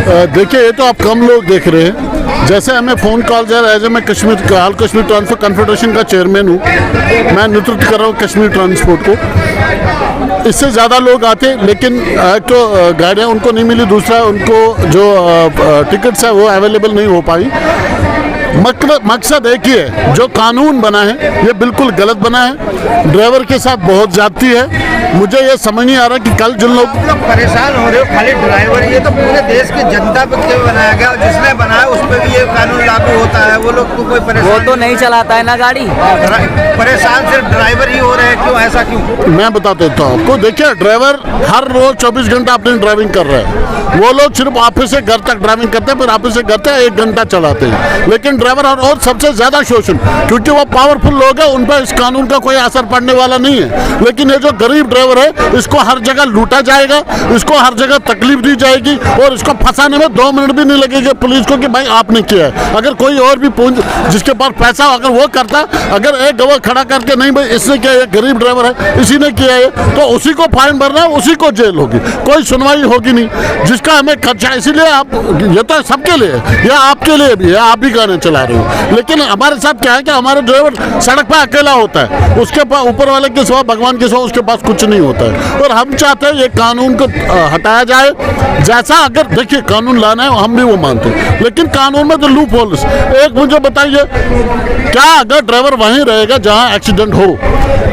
देखिए, ये तो आप कम लोग देख रहे हैं। जैसे हमें फ़ोन कॉल जा रहा है, मैं Kashmir all Kashmir transport confederation का चेयरमैन हूँ, मैं नेतृत्व कर रहा हूँ कश्मीर ट्रांसपोर्ट को। इससे ज़्यादा लोग आते, लेकिन एक तो गाड़ियाँ उनको नहीं मिली, दूसरा उनको जो टिकट्स है वो अवेलेबल नहीं हो पाई। मकसद एक ही है, जो कानून बना है ये बिल्कुल गलत बना है, ड्राइवर के साथ बहुत ज्यादती है। मुझे ये समझ नहीं आ रहा कि कल जिन लोग परेशान हो रहे हो, खाली ड्राइवर, ये तो पूरे देश की जनता पे क्यों बनाया गया? जिसने बनाया उस पर भी ये कानून लागू होता है, वो लोग को कोई परेशान, वो तो नहीं चलाता है ना गाड़ी, परेशान सिर्फ ड्राइवर ही हो रहे हैं। क्यों, ऐसा क्यों? मैं बता देता हूँ आपको। देखिए, ड्राइवर हर रोज 24 घंटा अपनी ड्राइविंग कर रहे हैं। वो लोग सिर्फ ऑफिस से घर तक ड्राइविंग करते हैं, फिर ऑफिस से घर तक 1 घंटा चलाते हैं। लेकिन ड्राइवर और सबसे ज्यादा शोषण, क्योंकि वो पावरफुल लोग हैं, उन पर इस कानून का कोई असर पड़ने वाला नहीं है। लेकिन ये जो गरीब ड्राइवर है, इसको हर जगह लूटा जाएगा, इसको हर जगह तकलीफ दी जाएगी, और इसको फंसाने में 2 मिनट भी नहीं लगेगा पुलिस को कि भाई आपने किया है। अगर कोई और भी जिसके पास पैसा, अगर वो करता, अगर एक गवाह खड़ा करके नहीं भाई इसने किया, गरीब ड्राइवर है, इसी ने किया है, तो उसी को फाइन भरना है, उसी को जेल होगी, कोई सुनवाई होगी नहीं, जिसका हमें खर्चा। इसीलिए आप, ये तो सबके लिए, या आपके लिए भी है, आप भी गाने चला रहे हो। लेकिन हमारे साथ क्या है कि हमारा ड्राइवर सड़क पर अकेला होता है, उसके पास ऊपर वाले के सिवा, भगवान के सिवा उसके पास कुछ नहीं होता है। और हम चाहते हैं ये कानून को हटाया जाए। जैसा, अगर देखिए कानून लाना है, हम भी वो मानते हैं, लेकिन कानून में तो लूप होल्स। एक मुझे बताइए, क्या अगर ड्राइवर वहीं रहेगा जहां एक्सीडेंट हो,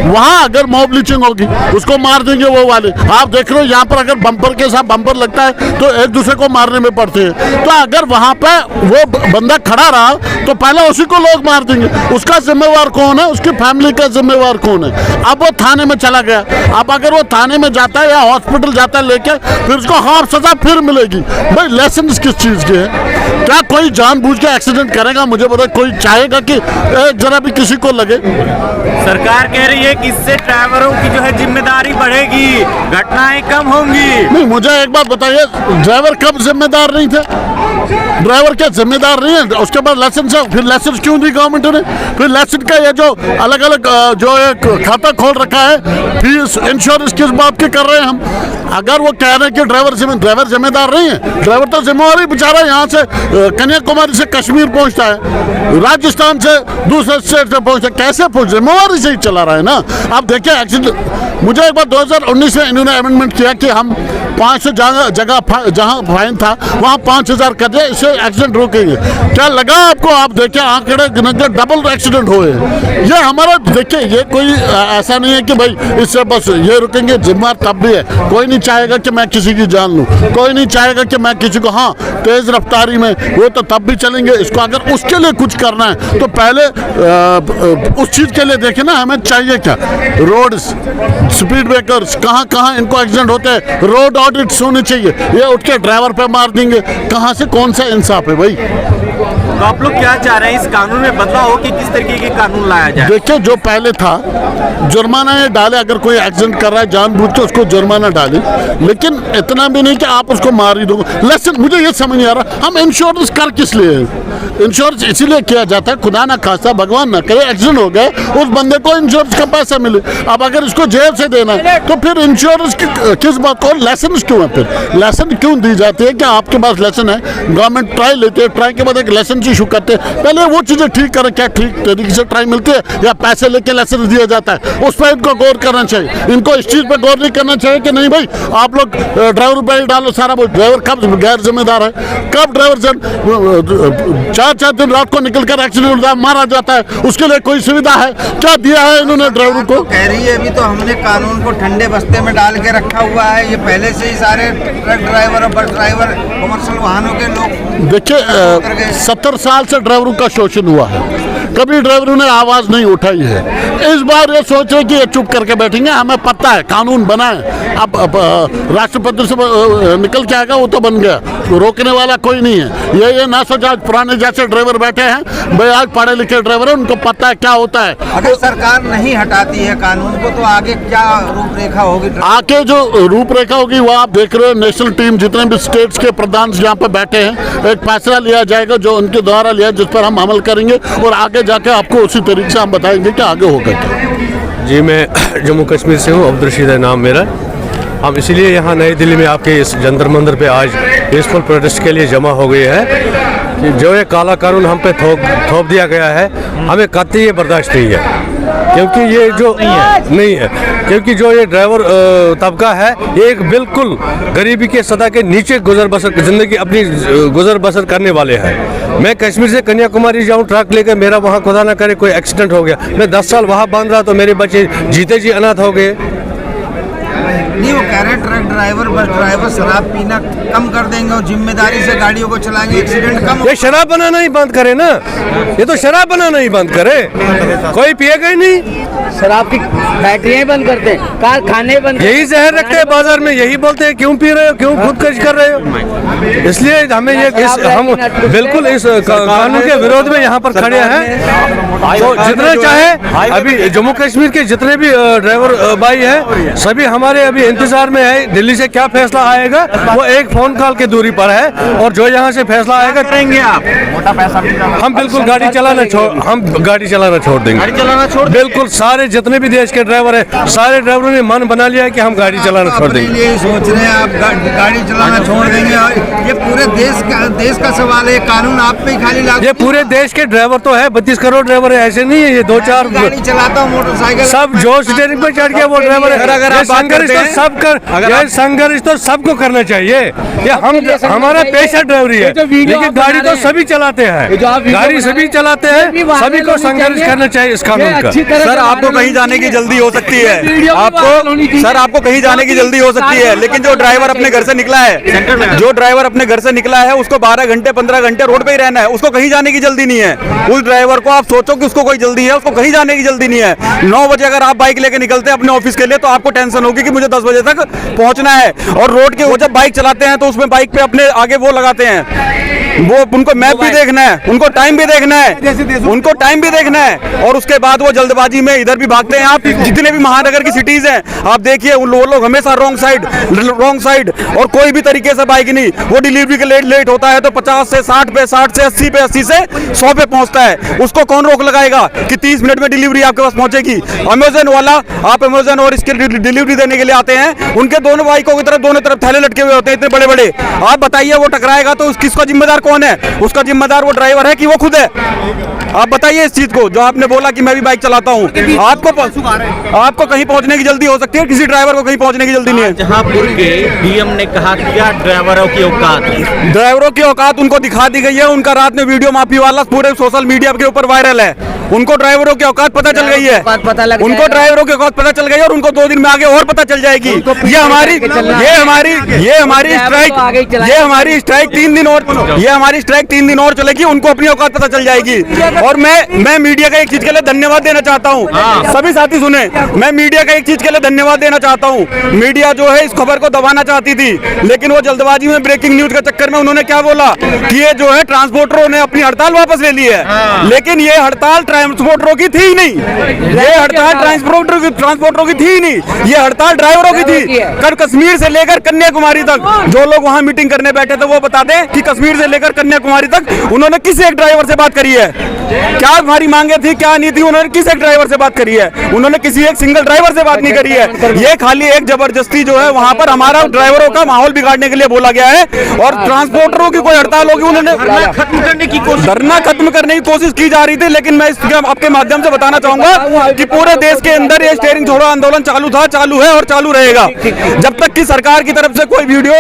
वहां अगर मॉब लिंचिंग होगी, उसको मार देंगे वो वाले। आप देख रहे हो यहाँ पर अगर बम्पर के साथ बम्पर लगता है तो एक दूसरे को मारने में पड़ते हैं। तो अगर वहां पे वो बंदा खड़ा रहा तो पहले उसी को लोग मार देंगे। उसका जिम्मेवार कौन है? उसकी फैमिली का जिम्मेवार कौन है? अब वो थाने में चला गया, अब अगर वो थाने में जाता है या हॉस्पिटल जाता है लेके, फिर उसको हाफ सजा फिर मिलेगी। भाई लाइसेंस किस चीज के है? क्या कोई जानबूझ के एक्सीडेंट करेगा? मुझे पता, कोई चाहेगा कि जरा भी किसी को लगे? सरकार कह रही है कि इससे ड्राइवरों की जो है जिम्मेदारी बढ़ेगी, घटनाएं कम होंगी। नहीं, मुझे एक बात बताइए, ड्राइवर कब जिम्मेदार नहीं थे? ड्राइवर क्या जिम्मेदार नहीं है? उसके बाद लाइसेंस है, फिर लाइसेंस क्यों दी गवर्नमेंट ने? फिर लाइसेंस का ये जो अलग अलग जो एक खाता खोल रखा है, फीस, इंश्योरेंस किस बात के कर रहे हैं हम? अगर वो कह रहे हैं कि ड्राइवर जिम्मेदार नहीं है, ड्राइवर तो जिम्मेवार ही बेचारा यहाँ से कन्याकुमारी से कश्मीर पहुँचता है, राजस्थान से दूसरे स्टेट से पहुँचता है, कैसे पहुँच? जिम्मेवारी से ही चला रहा है ना। आप देखिए एक्सीडेंट, मुझे एक बार 2019 में इन्होंने अमेंडमेंट किया कि हम 500 जगह जहाँ फाइन था वहाँ 5000 कर दिया, इससे एक्सीडेंट रोकेंगे। क्या लगा आपको? आप देखिए आंकड़े गिनकर डबल एक्सीडेंट हुए। ये हमारा, देखिए, ये कोई ऐसा नहीं है कि भाई इससे बस ये रुकेंगे। जिम्मेदार तब भी है, कोई नहीं चाहेगा कि मैं किसी की जान लूँ, कोई नहीं चाहेगा कि मैं किसी को, हाँ तेज रफ्तारी में वो तो तब भी चलेंगे। इसको अगर उसके लिए कुछ करना है तो पहले उस चीज़ के लिए देखें ना, हमें चाहिए क्या? रोड स्पीड ब्रेकर्स, कहाँ कहाँ इनको एक्सीडेंट होते हैं, रोड ऑडिट्स होने चाहिए। ये उठ के ड्राइवर पे मार देंगे, कहाँ से, कौन सा इंसाफ है भाई? तो आप लोग क्या चाह रहे हैं, इस कानून में बदलाव हो कि किस तरीके के कानून लाया जाए? देखिए, जो पहले था जुर्माना ये डाले, अगर कोई एक्सीडेंट कर रहा है जानबूझ के उसको जुर्माना डाले, लेकिन इतना भी नहीं कि आप उसको मार ही दो। लेकिन मुझे ये समझ नहीं आ रहा, हम इंश्योरेंस कर किस लिए? इंश्योरेंस इसीलिए किया जाता है, खुदा ना खास्ता भगवान ना करे एक्सीडेंट हो गया, उस बंदे को इंश्योरेंस का पैसा मिले। अब अगर इसको जेब से देना है तो फिर इंश्योरेंस किस बात को? लाइसेंस क्यों है? फिर लाइसेंस क्यों दी जाती है? कि आपके पास लाइसेंस है, गवर्नमेंट ट्राई लेते हैं, ट्राई के बाद एक लाइसेंस इशू करते हैं। पहले वो चीजें ठीक करें, क्या ठीक तरीके से ट्राई मिलती है या पैसे लेके लाइसेंस दिया जाता है? उस पर इनको गौर करना चाहिए। इनको इस चीज पर गौर नहीं करना चाहिए कि नहीं भाई आप लोग ड्राइवर पर डालो सारा। ड्राइवर कब गैर जिम्मेदार है? कब ड्राइवर 4-4 दिन रात को निकलकर एक्सीडेंट मारा जाता है, उसके लिए कोई सुविधा है? क्या दिया है इन्होंने ड्राइवर को? कह रही है अभी तो हमने कानून को ठंडे बस्ते में डाल के रखा हुआ है, ये पहले से ही सारे ट्रक ड्राइवर और बस ड्राइवर, कमर्शियल वाहनों के लोग। देखिए, 70 साल से ड्राइवरों का शोषण हुआ है, कभी ड्राइवरों ने आवाज नहीं उठाई है। इस बार ये सोच रहे कि ये चुप करके बैठेंगे, हमें पता है कानून बना है, अब राष्ट्रपति से निकल के आएगा वो तो बन गया, रोकने वाला कोई नहीं है। ये ना सोचा, आज पुराने जैसे ड्राइवर बैठे हैं भाई, आज पढ़े लिखे ड्राइवर है, उनको पता है क्या होता है। अगर सरकार नहीं हटाती है कानून को तो आगे क्या रूपरेखा होगी? आगे जो रूपरेखा होगी वो आप देख रहे हो, नेशनल टीम जितने भी स्टेट्स के प्रधान यहाँ पर बैठे हैं, एक फैसला लिया जाएगा जो उनके द्वारा लिया, जिस पर हम अमल करेंगे और आगे जाके आपको उसी तरीके से हम बताएंगे कि आगे होगा क्या। जी, मैं जम्मू कश्मीर से हूँ, अब्दुल रशीद है नाम मेरा। हम इसलिए यहाँ नई दिल्ली में आपके इस जंतर मंदिर पे आज पीसफुल प्रोटेस्ट के लिए जमा हो गए हैं कि जो ये काला कानून हम पे थोप दिया गया है, हमें कतई ये बर्दाश्त नहीं है। क्योंकि ये जो नहीं है क्योंकि जो ये ड्राइवर तबका है, ये एक बिल्कुल गरीबी के सतह के नीचे जिंदगी अपनी गुजर बसर करने वाले हैं। मैं कश्मीर से कन्याकुमारी जाऊँ ट्रक लेकर, मेरा वहाँ खुदा ना करे कोई एक्सीडेंट हो गया, मैं 10 साल वहाँ बांध रहा तो मेरे बच्चे जीते जी अनाथ हो गए। नहीं, वो कह रहे हैं ट्रक ड्राइवर बस ड्राइवर शराब पीना कम कर देंगे और जिम्मेदारी से गाड़ियों को चलाएंगे, एक्सीडेंट कम। ये शराब बनाना ही बंद करे ना, ये तो शराब बनाना ही बंद करे, कोई पिएगा ही नहीं। शराब की फैक्ट्रियां बंद करते हैं, कारखाने बंद, यही जहर रखते हैं बाजार में, यही बोलते हैं क्यों पी रहे हो, क्यों खुदकशी कर रहे हो। इसलिए हमें हम बिल्कुल इस कानून के विरोध में यहाँ पर खड़े हैं। तो जितने चाहे अभी जम्मू कश्मीर के जितने भी ड्राइवर भाई हैं, सभी हमारे अभी इंतजार में है दिल्ली से क्या फैसला आएगा, वो एक फोन कॉल की दूरी पर है। और जो यहाँ से फैसला आएगा करेंगे आप, मोटा पैसा हम बिल्कुल गाड़ी चलाना छोड़ देंगे। बिल्कुल सारे जितने भी देश के ड्राइवर हैं, सारे ड्राइवरों ने मन बना लिया है कि हम गाड़ी चलाना छोड़ देंगे। ये सोच रहे हैं आप गाड़ी चलाना छोड़ देंगे, और ये पूरे देश का सवाल है, कानून आप पे ही खाली लागू। ये पूरे देश के ड्राइवर तो है, 32 करोड़ ड्राइवर है, ऐसे नहीं है ये 2-4 गाड़ी चलाता हूँ मोटरसाइकिल, सब जो स्टीयरिंग पे चढ़ गया वो ड्राइवर है। संघर्ष तो सबको करना चाहिए, ये हमारा पेशा ड्राइवरी है, लेकिन गाड़ी तो सभी चलाते हैं, गाड़ी सभी चलाते हैं, सभी को संघर्ष करना चाहिए इस कानून का। सर आपको कहीं जाने की जल्दी हो सकती है, आपको कहीं जाने की जल्दी हो सकती है, लेकिन जो ड्राइवर अपने घर से निकला है, उसको 12 घंटे 15 घंटे रोड पे ही रहना है, उसको कहीं जाने की जल्दी नहीं है। उस ड्राइवर को आप सोचो कि उसको कोई जल्दी है, उसको कहीं जाने की जल्दी नहीं है। 9 बजे अगर आप बाइक लेके निकलते हैं अपने ऑफिस के लिए, तो आपको टेंशन होगी कि मुझे 10 बजे तक पहुंचना है। और रोड के वो जब बाइक चलाते हैं तो उसमें बाइक पे अपने आगे वो लगाते हैं, वो उनको मैप भी देखना है, उनको टाइम भी देखना है, और उसके बाद वो जल्दबाजी में इधर भी भागते हैं। आप जितने भी महानगर की सिटीज हैं आप देखिए, वो लोग हमेशा रॉन्ग साइड और कोई भी तरीके से बाइक नहीं, वो डिलीवरी के लेट होता है तो 50 से 60 पे, 60 से 80 पे, 80 से 100 पे पहुंचता है। उसको कौन रोक लगाएगा कि 30 मिनट में डिलीवरी आपके पास पहुंचेगी। अमेजन वाला, आप अमेजन और इसके डिलीवरी देने के लिए आते हैं, उनके दोनों बाइकों की तरफ दोनों तरफ थैले लटके हुए होते हैं इतने बड़े बड़े। आप बताइए वो टकराएगा तो किसका जिम्मेदार कौन है? उसका जिम्मेदार वो ड्राइवर है कि वो खुद है? आप बताइए इस चीज को। जो आपने बोला कि मैं भी बाइक चलाता हूँ, आपको कहीं पहुंचने की जल्दी हो सकती है, किसी ड्राइवर को कहीं पहुंचने की जल्दी नहीं है। जहांपुर के डीएम ने कहा क्या ड्राइवरों की औकात उनको दिखा दी गई है। उनका रात में वीडियो माफी वाला पूरे सोशल मीडिया के ऊपर वायरल है। उनको ड्राइवरों की औकात पता चल गई है, उनको ड्राइवरों की औकात पता चल गई है, और उनको 2 दिन में आगे और पता चल जाएगी। ये हमारी स्ट्राइक 3 दिन और चलेगी, उनको अपनी औकात पता चल जाएगी। और मैं मीडिया का एक चीज के लिए धन्यवाद देना चाहता हूँ, सभी साथी सुने, मैं मीडिया का एक चीज के लिए धन्यवाद देना चाहता हूँ। मीडिया जो है इस खबर को दबाना चाहती थी, लेकिन वो जल्दबाजी में ब्रेकिंग न्यूज के चक्कर में उन्होंने क्या बोला कि ये जो है ट्रांसपोर्टरों ने अपनी हड़ताल वापस ले ली है। लेकिन ये हड़ताल ट्रांसपोर्टरों की थी ही नहीं, ये हड़ताल ट्रांसपोर्टरों की थी ही नहीं, ये हड़ताल ड्राइवरों की थी। कश्मीर से लेकर कन्याकुमारी तक जो लोग वहां मीटिंग करने बैठे थे वो बता दें कि कश्मीर से लेकर कन्याकुमारी तक उन्होंने किसी एक ड्राइवर से बात करी है? क्या हमारी मांगे थी, क्या नहीं थी, उन्होंने किस एक ड्राइवर से बात करी है? उन्होंने किसी एक सिंगल ड्राइवर से बात नहीं करी है। ये खाली एक जबरदस्ती जो है वहां पर हमारा ड्राइवरों का माहौल बिगाड़ने के लिए बोला गया है। और ट्रांसपोर्टरों की कोई हड़ताल होगी, उन्होंने धरना खत्म करने की कोशिश की जा रही थी। लेकिन मैं आपके माध्यम से बताना चाहूंगा कि पूरे देश के अंदर ये स्टीयरिंग छोड़ो आंदोलन चालू था, चालू है और चालू रहेगा जब तक कि सरकार की तरफ से कोई वीडियो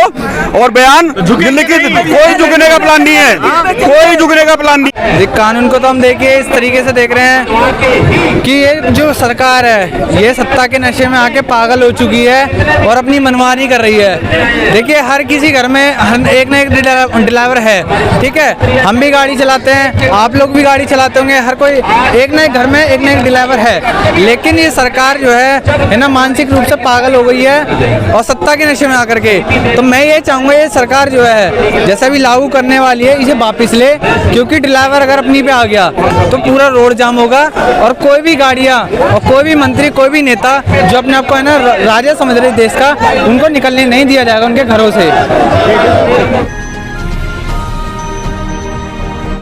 और बयान दिल्ली की कोई झुकने का प्लान नहीं है, कोई झुकने का प्लान नहीं। कानून को तो हम देखिए इस तरीके से देख रहे हैं कि ये जो सरकार है ये सत्ता के नशे में आके पागल हो चुकी है और अपनी मनमानी कर रही है। देखिए हर किसी घर में एक ना एक ड्राइवर है, ठीक है, हम भी गाड़ी चलाते हैं, आप लोग भी गाड़ी चलाते होंगे, हर कोई एक ना एक घर में एक ना एक ड्राइवर है। लेकिन ये सरकार जो है ना मानसिक रूप से पागल हो गई है और सत्ता के नशे में आकर के। तो मैं ये चाहूँगा ये सरकार जो है जैसा भी लागू करने वाली है इसे वापस ले, क्योंकि ड्राइवर अगर अपनी पे आ गया तो पूरा रोड जाम होगा और कोई भी गाड़ियाँ और कोई भी मंत्री कोई भी नेता जो अपने आप को है ना राजा समझ रहे देश का, उनको निकलने नहीं दिया जाएगा उनके घरों से।